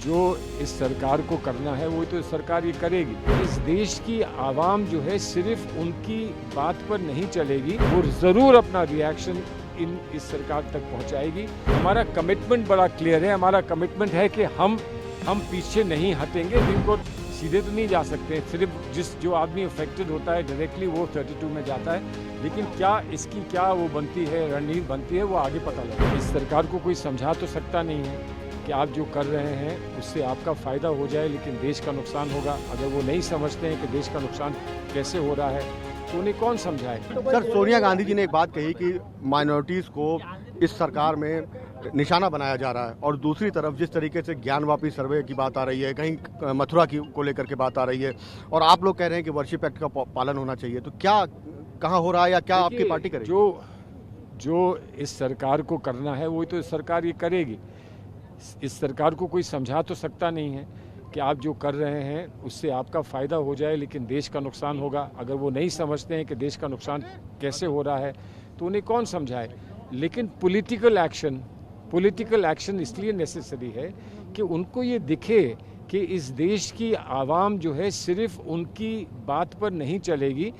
जो इस सरकार को करना है वो तो सरकार ये करेगी। इस देश की आवाम जो है सिर्फ उनकी बात पर नहीं चलेगी, वो ज़रूर अपना रिएक्शन इस सरकार तक पहुंचाएगी। हमारा कमिटमेंट बड़ा क्लियर है। हमारा कमिटमेंट है कि हम पीछे नहीं हटेंगे। इनको सीधे तो नहीं जा सकते, सिर्फ जो आदमी अफेक्टेड होता है डायरेक्टली वो 32 में जाता है, लेकिन क्या इसकी क्या वो बनती है, रणनीति बनती है, वो आगे पता लगेगा। इस सरकार को कोई समझा तो सकता नहीं है कि आप जो कर रहे हैं उससे आपका फ़ायदा हो जाए लेकिन देश का नुकसान होगा। अगर वो नहीं समझते हैं कि देश का नुकसान कैसे हो रहा है तो उन्हें कौन समझाए। सर, सोनिया गांधी जी ने एक बात कही कि माइनॉरिटीज़ को इस सरकार में निशाना बनाया जा रहा है, और दूसरी तरफ जिस तरीके से ज्ञानवापी सर्वे की बात आ रही है, कहीं मथुरा को लेकर के बात आ रही है, और आप लोग कह रहे हैं कि वर्शिप एक्ट का पालन होना चाहिए, तो क्या कहाँ हो रहा है या क्या आपकी पार्टी करेगी? जो इस सरकार को करना है वो तो सरकार ये करेगी। इस सरकार को कोई समझा तो सकता नहीं है कि आप जो कर रहे हैं उससे आपका फ़ायदा हो जाए लेकिन देश का नुकसान होगा। अगर वो नहीं समझते हैं कि देश का नुकसान कैसे हो रहा है तो उन्हें कौन समझाए। लेकिन पॉलिटिकल एक्शन इसलिए नेसेसरी है कि उनको ये दिखे कि इस देश की आवाम जो है सिर्फ उनकी बात पर नहीं चलेगी।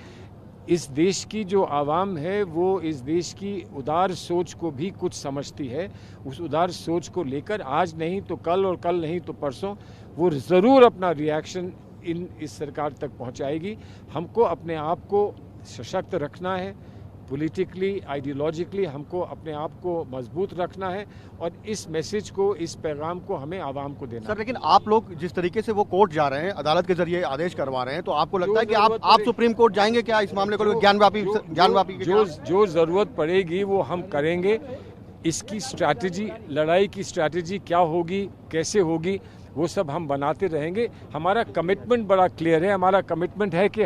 इस देश की जो आवाम है वो इस देश की उदार सोच को भी कुछ समझती है। उस उदार सोच को लेकर आज नहीं तो कल और कल नहीं तो परसों वो ज़रूर अपना रिएक्शन इस सरकार तक पहुंचाएगी। हमको अपने आप को सशक्त रखना है, पॉलिटिकली आइडियोलॉजिकली हमको अपने आप को मजबूत रखना है, और इस मैसेज को, इस पैगाम को हमें आवाम को देना। सर, लेकिन आप लोग जिस तरीके से वो कोर्ट जा रहे हैं, अदालत के जरिए आदेश करवा रहे हैं, तो आपको लगता है कि आप सुप्रीम कोर्ट जाएंगे क्या इस मामले को? ज्ञानवापी जो ज़रूरत पड़ेगी वो हम करेंगे। इसकी स्ट्रैटेजी, लड़ाई की स्ट्रैटेजी क्या होगी, कैसे होगी, वो सब हम बनाते रहेंगे। हमारा कमिटमेंट बड़ा क्लियर है। हमारा कमिटमेंट है कि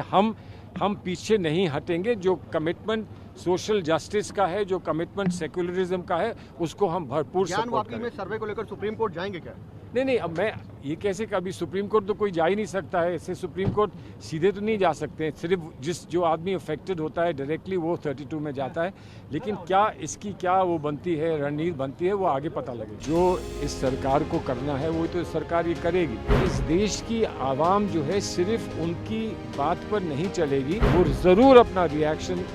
हम पीछे नहीं हटेंगे। जो कमिटमेंट सोशल जस्टिस का है, जो कमिटमेंट सेक्युलरिज्म का है, उसको हम भरपूर सपोर्ट करेंगे। में सर्वे को लेकर सुप्रीम कोर्ट जाएंगे क्या? नहीं, अब मैं ये कैसे, कभी सुप्रीम कोर्ट तो कोई जा ही नहीं सकता है। इससे सुप्रीम कोर्ट सीधे तो नहीं जा सकते, सिर्फ जो आदमी अफेक्टेड होता है डायरेक्टली वो 32 में जाता है, लेकिन क्या इसकी क्या वो बनती है, रणनीति बनती है, वो आगे पता लगेगा। जो इस सरकार को करना है वो तो सरकार ये करेगी। इस देश की आवाम जो है सिर्फ उनकी बात पर नहीं चलेगी, वो ज़रूर अपना रिएक्शन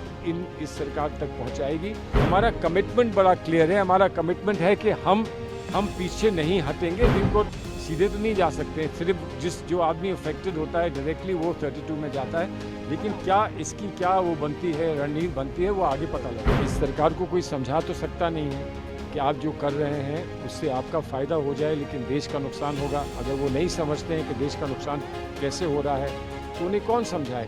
इस सरकार तक पहुंचाएगी। हमारा कमिटमेंट बड़ा क्लियर है। हमारा कमिटमेंट है कि हम पीछे नहीं हटेंगे। इनको सीधे तो नहीं जा सकते, सिर्फ जो आदमी अफेक्टेड होता है डायरेक्टली वो 32 में जाता है, लेकिन क्या इसकी क्या वो बनती है, रणनीति बनती है, वो आगे पता लगेगा। इस सरकार को कोई समझा तो सकता नहीं है कि आप जो कर रहे हैं उससे आपका फ़ायदा हो जाए लेकिन देश का नुकसान होगा। अगर वो नहीं समझते हैं कि देश का नुकसान कैसे हो रहा है तो उन्हें कौन समझाए।